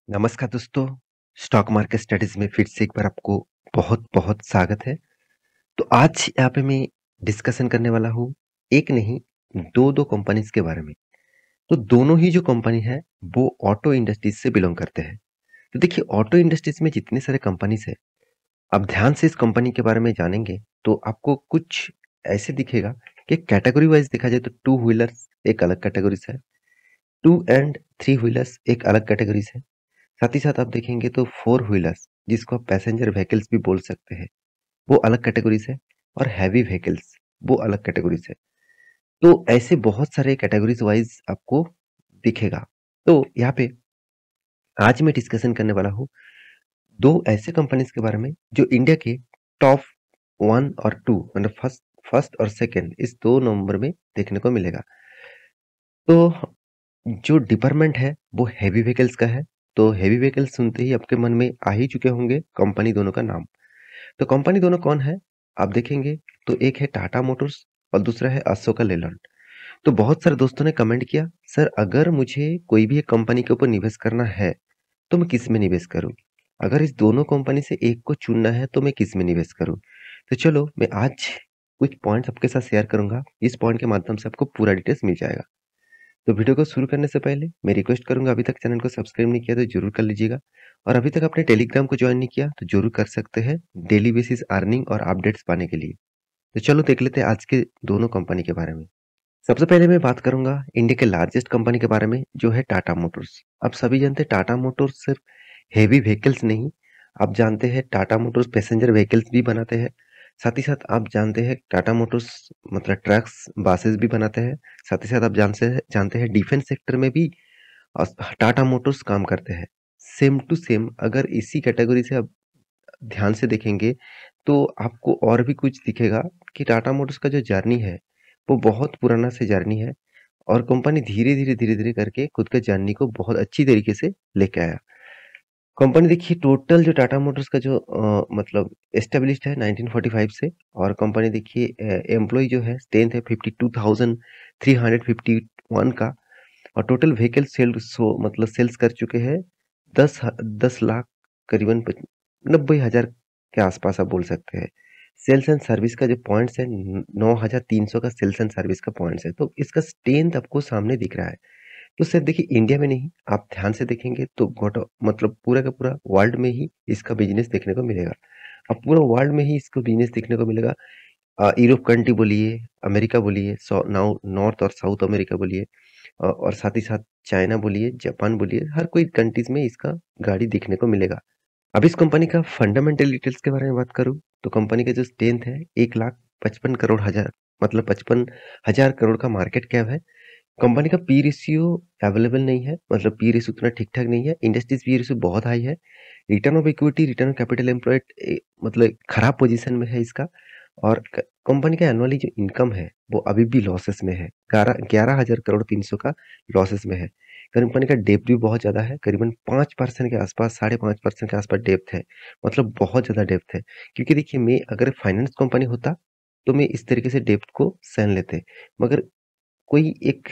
नमस्कार दोस्तों, stock market studies में फिर से एक बार आपको बहुत-बहुत स्वागत है। तो आज यहाँ पे मैं डिस्कशन करने वाला हूँ, एक नहीं 2-2 कंपनीज़ के बारे में। तो दोनों ही जो कंपनी है, वो ऑटो इंडस्ट्रीज़ से बिलॉन्ग करते हैं। तो देखिए ऑटो इंडस्ट्रीज़ में जितने सारे कंपनीज़ हैं, आप ध्यान से इस कंपनी के बारे में जानेंगे, तो आपको कुछ ऐसे दिखेगा कि कैटेगरी वाइज़ देखा जाए तो टू व्हीलर्स एक अलग कैटेगरीज़ है, 2 एंड 3 व्हीलर्स एक अलग कैटेगरीज़ है। साथ ही साथ आप देखेंगे तो फोर व्हीलर्स जिसको आप पैसेंजर व्हीकल्स भी बोल सकते हैं वो अलग कैटेगरीज है और हैवी व्हीकल्स वो अलग कैटेगरीज है। तो ऐसे बहुत सारे कैटेगरीज वाइज आपको दिखेगा। तो यहाँ पे आज मैं डिस्कशन करने वाला हूँ दो ऐसे कंपनीज के बारे में जो इंडिया के टॉप 1 और 2 मतलब फर्स्ट फर्स्ट और सेकंड इस दो नंबर में देखने को मिलेगा। तो जो डिपार्टमेंट है वो हेवी व्हीकल्स का है। तो हेवी व्हीकल्स सुनते ही आपके मन में आ ही चुके होंगे कंपनी दोनों का नाम। तो कंपनी दोनों कौन है? आप देखेंगे तो एक है टाटा मोटर्स और दूसरा है अशोका लेलैंड। तो बहुत सारे दोस्तों ने कमेंट किया, सर अगर मुझे कोई भी एक कंपनी के ऊपर निवेश करना है, तो मैं किस में निवेश करूँ? अगर इस दोनों कंपनी से एक को चुनना है तो मैं किस में निवेश करूँ? तो चलो मैं आज कुछ पॉइंट्स आपके साथ शेयर करूँगा। इस पॉइंट के माध्यम से आपको पूरा डिटेल्स मिल जाएगा। तो वीडियो को शुरू करने से पहले मैं रिक्वेस्ट करूंगा अभी तक चैनल को सब्सक्राइब नहीं किया तो जरूर कर लीजिएगा और अभी तक अपने टेलीग्राम को ज्वाइन नहीं किया तो जरूर कर सकते हैं डेली बेसिस अर्निंग और अपडेट्स पाने के लिए। तो चलो देख लेते हैं आज के दोनों कंपनी के बारे में। सबसे पहले मैं बात करूंगा इंडिया के लार्जेस्ट कंपनी के बारे में जो है टाटा मोटर्स। आप सभी जानते हैं टाटा मोटर्स सिर्फ हेवी व्हीकल्स नहीं, आप जानते हैं टाटा मोटर्स पैसेंजर व्हीकल्स भी बनाते हैं। साथ ही साथ आप जानते हैं टाटा मोटर्स मतलब ट्रक्स बसेस भी बनाते हैं। साथ ही साथ आप जानते हैं डिफेंस सेक्टर में भी टाटा मोटर्स काम करते हैं। सेम टू सेम अगर इसी कैटेगरी से आप ध्यान से देखेंगे तो आपको और भी कुछ दिखेगा कि टाटा मोटर्स का जो जर्नी है वो बहुत पुराना से जर्नी है और कंपनी धीरे धीरे करके खुद के जर्नी को बहुत अच्छी तरीके से लेके आया। कंपनी देखिए टोटल जो टाटा मोटर्स का जो मतलब एस्टेब्लिश्ड है 1945 से और कंपनी देखिए एम्प्लॉय जो है स्ट्रेंथ है 52,351 का और टोटल व्हीकल मतलब सेल्स कर चुके हैं 10 लाख करीबन 90,000 के आसपास आप बोल सकते हैं। सेल्स एंड सर्विस का जो पॉइंट्स है 9,300 का सेल्स एंड सर्विस का पॉइंट्स है। तो इसका स्ट्रेंथ आपको सामने दिख रहा है। तो सिर्फ देखिए इंडिया में नहीं, आप ध्यान से देखेंगे तो मतलब पूरा का पूरा वर्ल्ड में ही इसका बिजनेस देखने को मिलेगा। अब पूरा वर्ल्ड में ही इसको बिजनेस देखने को मिलेगा। यूरोप कंट्री बोलिए, अमेरिका बोलिए, नाउ नॉर्थ और साउथ अमेरिका बोलिए और साथ ही साथ चाइना बोलिए, जापान बोलिए, हर कोई कंट्रीज में इसका गाड़ी देखने को मिलेगा। अब इस कंपनी का फंडामेंटल डिटेल्स के बारे में बात करूँ तो कंपनी का जो स्ट्रेंथ है 1,55 करोड़ मतलब 55,000 करोड़ का मार्केट कैप है। कंपनी का पी रेशियो अवेलेबल नहीं है, मतलब पी रेशियो उतना ठीक-ठाक नहीं है। इंडस्ट्रीज पी रेशियो बहुत हाई है। Return of equity, return of capital employed मतलब खराब पोजीशन में है इसका और कंपनी का एनुअली जो इनकम है वो अभी भी लॉसेस में है। 11,000 करोड़ 300 का लॉसेस में है। कंपनी का डेब्ट भी बहुत ज़्यादा है, करीबन 5% के आसपास, 5.5% के आसपास डेब्ट है। मतलब बहुत ज़्यादा डेब्ट है। क्योंकि देखिए मैं अगर फाइनेंस कंपनी होता तो मैं इस तरीके से डेब्ट को सहन लेते। मगर कोई एक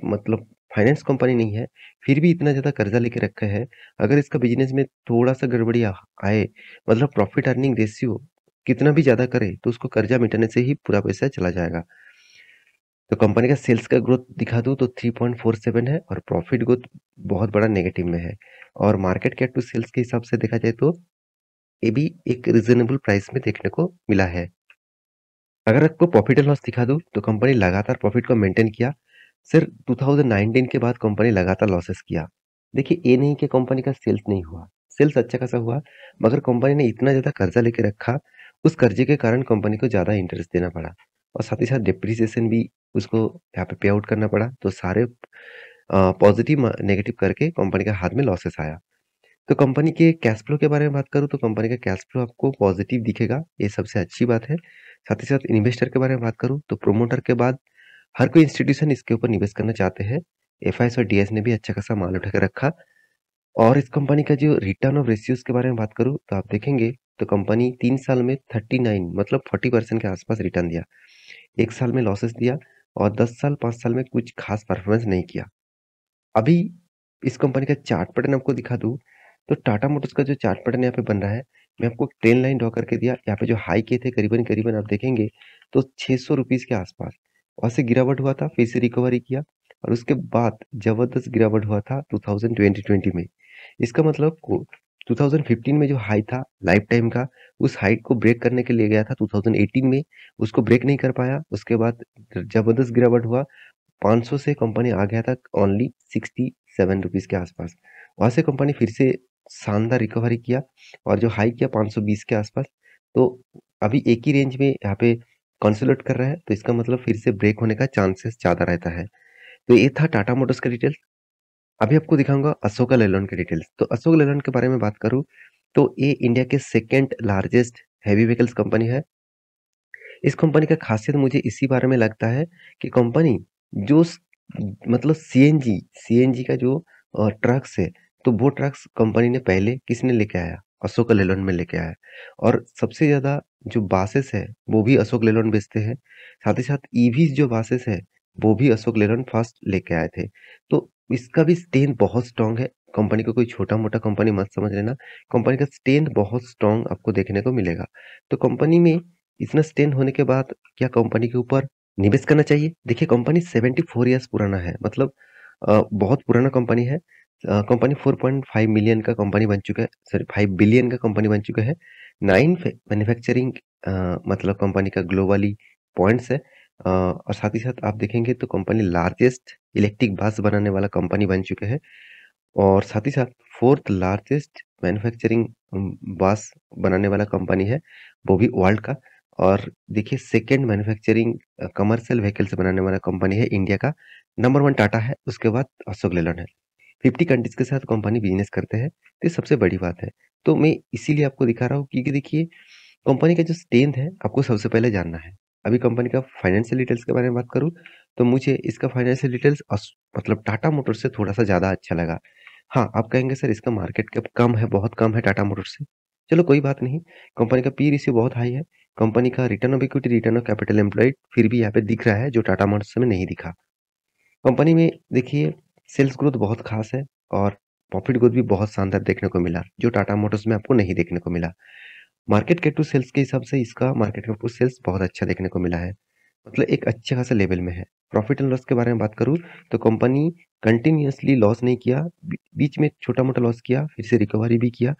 मतलब फाइनेंस कंपनी नहीं है, फिर भी इतना ज़्यादा कर्जा लेके रखा है। अगर इसका बिज़नेस में थोड़ा-सा गड़बड़ी आए, मतलब प्रॉफिट अर्निंग रेशियो कितना भी ज़्यादा करे, तो उसको कर्जा मिटाने से ही पूरा पैसा चला जाएगा। तो कंपनी का सेल्स का ग्रोथ दिखा दूँ तो 3.47 है और प्रॉफिट ग्रोथ बहुत बड़ा नेगेटिव में है और मार्केट कैप टू सेल्स के हिसाब से देखा जाए तो ये भी एक रीज़नेबल प्राइस में देखने को मिला है। अगर आपको प्रॉफिट एंड लॉस दिखा दूँ, तो कंपनी लगातार प्रॉफिट को मेंटेन किया। सिर्फ 2019 के बाद कंपनी लगातार लॉसेस किया। देखिए ये नहीं कि कंपनी का सेल्स नहीं हुआ, सेल्स अच्छा खासा हुआ, मगर कंपनी ने इतना ज़्यादा कर्जा लेके रखा, उस कर्जे के कारण कंपनी को ज़्यादा इंटरेस्ट देना पड़ा और साथ ही साथ डेप्रिसिएशन भी उसको यहाँ पे पे आउट करना पड़ा। तो सारे पॉजिटिव नेगेटिव करके कंपनी के हाथ में लॉसेस आया। तो कंपनी के कैश फ्लो के बारे में बात करूँ तो कंपनी का कैश फ्लो आपको पॉजिटिव दिखेगा, ये सबसे अच्छी बात है। साथ ही साथ इन्वेस्टर के बारे में बात करूँ तो प्रोमोटर के बाद हर कोई इंस्टीट्यूशन इसके ऊपर निवेश करना चाहते हैं। एफआईएस और डीएस ने भी अच्छा खासा माल उठा के रखा और इस कंपनी का जो रिटर्न ऑफ रेशियोज के बारे में बात करूँ तो आप देखेंगे तो कंपनी 3 साल में 39 मतलब 40% के आसपास रिटर्न दिया। 1 साल में लॉसेस दिया और 10 साल 5 साल में कुछ खास परफॉर्मेंस नहीं किया। अभी इस कंपनी का चार्ट पैटर्न आपको दिखा दूँ तो टाटा मोटर्स का जो चार्ट पैटर्न यहाँ पे बन रहा है, मैं आपको ट्रेन लाइन ड्रॉ करके दिया। यहाँ पे जो हाई किए थे करीबन आप देखेंगे तो 600 रुपीज़ के आसपास। वहाँ से गिरावट हुआ था, फिर से रिकवरी किया और उसके बाद जबरदस्त गिरावट हुआ था 2020 में। इसका मतलब को 2015 में जो हाई था लाइफ टाइम का, उस हाई को ब्रेक करने के लिए गया था 2018 में, उसको ब्रेक नहीं कर पाया। उसके बाद जबरदस्त गिरावट हुआ, 500 से कंपनी आ गया था ओनली 67 रुपीज़ के आसपास। वहाँ से कंपनी फिर से शानदार रिकवरी किया और जो हाई किया 520 के आसपास। तो अभी एक ही रेंज में यहाँ पे कंसोलिडेट कर रहा है, तो इसका मतलब फिर से ब्रेक होने का चांसेस ज़्यादा रहता है। तो ये था टाटा मोटर्स का डिटेल्स। अभी आपको दिखाऊंगा अशोका लेलैंड के डिटेल्स। तो अशोक लेलैंड के बारे में बात करूँ तो ये इंडिया के second largest heavy vehicles company है। इस कंपनी का खासियत मुझे इसी बारे में लगता है कि कंपनी जो मतलब सीएनजी का जो ट्रक्स है, तो वो ट्रक्स कंपनी ने पहले किसने लेके आया, अशोक लेलैंड में लेके आया। और सबसे ज्यादा जो बासेस है वो भी अशोक लेलैंड बेचते हैं। साथ ही साथ ईवी जो बासेस है वो भी अशोक लेलैंड फर्स्ट लेके आए थे। तो इसका भी स्ट्रेंथ बहुत स्ट्रांग है। कंपनी को कोई छोटा मोटा कंपनी मत समझ लेना, कंपनी का स्ट्रेंथ बहुत स्ट्रांग आपको देखने को मिलेगा। तो कंपनी में इतना स्ट्रेंथ होने के बाद क्या कंपनी के ऊपर निवेश करना चाहिए? देखिए कंपनी 74 इयर्स पुराना है, मतलब बहुत पुराना कंपनी है। कंपनी 4.5 मिलियन का कंपनी बन चुका है, सॉरी 5 बिलियन का कंपनी बन चुका है। 9 मैन्युफैक्चरिंग मतलब कंपनी का ग्लोबली पॉइंट्स है। और साथ ही साथ आप देखेंगे तो कंपनी लार्जेस्ट इलेक्ट्रिक बस बनाने वाला कंपनी बन चुके हैं। और साथ ही साथ फोर्थ लार्जेस्ट मैन्युफैक्चरिंग बस बनाने वाला कंपनी है, वो भी वर्ल्ड का। और देखिए सेकेंड मैन्युफैक्चरिंग कमर्शियल व्हीकल्स बनाने वाला कंपनी है इंडिया का। नंबर 1 टाटा है, उसके बाद अशोक लेलैंड है। 50 कंट्रीज के साथ कंपनी बिजनेस करते हैं, तो ये सबसे बड़ी बात है। तो मैं इसीलिए आपको दिखा रहा हूँ क्योंकि देखिए कंपनी का जो स्ट्रेंथ है आपको सबसे पहले जानना है। अभी कंपनी का फाइनेंशियल डिटेल्स के बारे में बात करूँ तो मुझे इसका फाइनेंशियल डिटेल्स मतलब टाटा मोटर्स से थोड़ा सा ज़्यादा अच्छा लगा। हाँ, आप कहेंगे सर इसका मार्केट कैप कम है, बहुत कम है टाटा मोटर्स से। चलो कोई बात नहीं, कंपनी का पी रेशियो बहुत हाई है। कंपनी का return of equity, return of capital employed फिर भी यहाँ पे दिख रहा है, जो टाटा मोटर्स में नहीं दिखा। कंपनी में देखिए सेल्स ग्रोथ बहुत खास है और प्रॉफिट ग्रोथ भी बहुत शानदार देखने को मिला, जो टाटा मोटर्स में आपको नहीं देखने को मिला। मार्केट कैप टू सेल्स के हिसाब से इसका मार्केट कैप टू सेल्स बहुत अच्छा देखने को मिला है, मतलब एक अच्छे खासे लेवल में है। प्रॉफिट एंड लॉस के बारे में बात करूँ तो कंपनी कंटिन्यूअसली लॉस नहीं किया, बीच में छोटा मोटा लॉस किया, फिर से रिकवरी भी किया,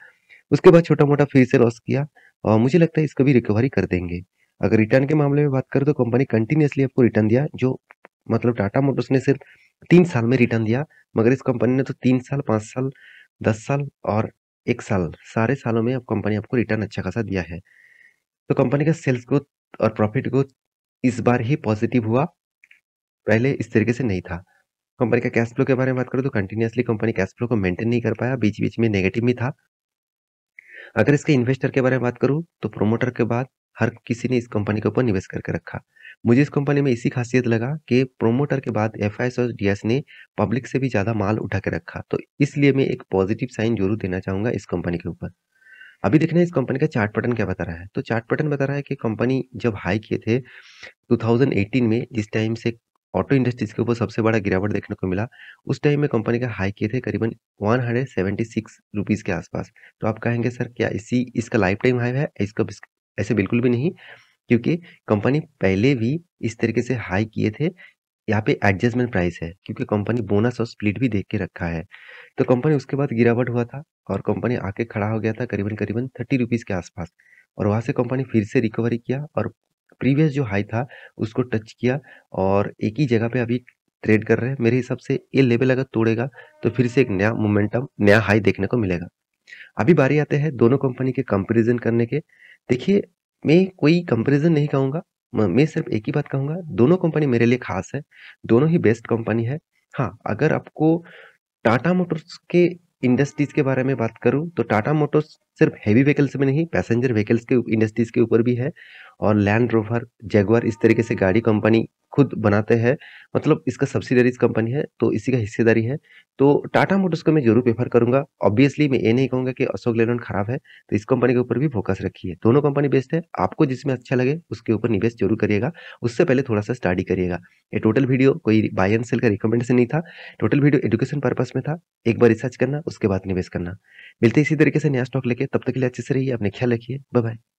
उसके बाद छोटा मोटा फिर से लॉस किया। और मुझे लगता है इसको भी रिकवरी कर देंगे। अगर रिटर्न के मामले में बात करें तो कंपनी कंटिन्यूअसली आपको रिटर्न दिया, जो मतलब टाटा मोटर्स ने सिर्फ 3 साल में रिटर्न दिया, मगर इस कंपनी ने तो 3 साल, 5 साल, 10 साल और 1 साल, सारे सालों में अब कंपनी आपको रिटर्न अच्छा खासा दिया है। तो कंपनी का सेल्स ग्रोथ और प्रॉफिट ग्रोथ इस बार ही पॉजिटिव हुआ, पहले इस तरीके से नहीं था। कंपनी का कैश फ्लो के बारे में बात करूँ तो कंटिन्यूअसली कंपनी कैश फ्लो को मेंटेन नहीं कर पाया, बीच-बीच में नेगेटिव में था। अगर इसके इन्वेस्टर के बारे में बात करूँ तो प्रोमोटर के बाद हर किसी ने इस कंपनी के ऊपर निवेश करके रखा। मुझे इस कंपनी में इसी खासियत लगा कि प्रोमोटर के बाद एफआईएस और डीएस ने पब्लिक से भी ज़्यादा माल उठा के रखा। तो इसलिए मैं एक पॉजिटिव साइन ज़रूर देना चाहूँगा इस कंपनी के ऊपर। अभी देखना है इस कंपनी का चार्ट पैटर्न क्या बता रहा है। तो चार्ट पैटर्न बता रहा है कि कंपनी जब हाई किए थे 2018 में, जिस टाइम से ऑटो इंडस्ट्रीज के ऊपर सबसे बड़ा गिरावट देखने को मिला, उस टाइम में कंपनी का हाई किए थे करीबन 176 रुपीज़ के आसपास। तो आप कहेंगे सर क्या इसी इसका लाइफ टाइम हाई है? इसका ऐसे बिल्कुल भी नहीं, क्योंकि कंपनी पहले भी इस तरीके से हाई किए थे। यहाँ पे एडजस्टमेंट प्राइस है क्योंकि कंपनी बोनस और स्प्लिट भी देख के रखा है। तो कंपनी उसके बाद गिरावट हुआ था और कंपनी आके खड़ा हो गया था करीबन 30 रुपीज़ के आसपास, और वहाँ से कंपनी फिर से रिकवरी किया और प्रीवियस जो हाई था उसको टच किया और एक ही जगह पे अभी ट्रेड कर रहे हैं। मेरे हिसाब से ये लेवल अगर तोड़ेगा तो फिर से एक नया मोमेंटम, नया हाई देखने को मिलेगा। अभी बारी आते हैं दोनों कंपनी के कंपैरिजन करने के। देखिए मैं कोई कंपैरिजन नहीं कहूँगा, मैं सिर्फ एक ही बात कहूँगा, दोनों कंपनी मेरे लिए खास है, दोनों ही बेस्ट कंपनी है। हाँ, अगर आपको टाटा मोटर्स के इंडस्ट्रीज के बारे में बात करूं तो टाटा मोटर्स सिर्फ हेवी व्हीकल्स में नहीं, पैसेंजर व्हीकल्स के इंडस्ट्रीज के ऊपर भी है। और लैंड रोवर, जैगुआर, इस तरीके से गाड़ी कंपनी खुद बनाते हैं, मतलब इसका सब्सिडियरीज़ कंपनी है, तो इसी का हिस्सेदारी है। तो टाटा मोटर्स को मैं ज़रूर प्रेफ़र करूँगा। ऑब्वियसली मैं ये नहीं कहूँगा कि अशोक लेलैंड खराब है, तो इस कंपनी के ऊपर भी फ़ोकस रखिए। दोनों कंपनी बेस्ट है, आपको जिसमें अच्छा लगे उसके ऊपर निवेश ज़रूर करिएगा। उससे पहले थोड़ा-सा स्टडी करिएगा। ये टोटल वीडियो कोई बाय एंड सेल का रिकमेंडेशन नहीं था, टोटल वीडियो एजुकेशन पर्पज़ में था। एक बार रिसर्च करना, उसके बाद निवेश करना। मिलते हैं इसी तरीके से नया स्टॉक लेके, तब तक के लिए अच्छे से रहिए, अपना ख्याल रखिए। Bye bye.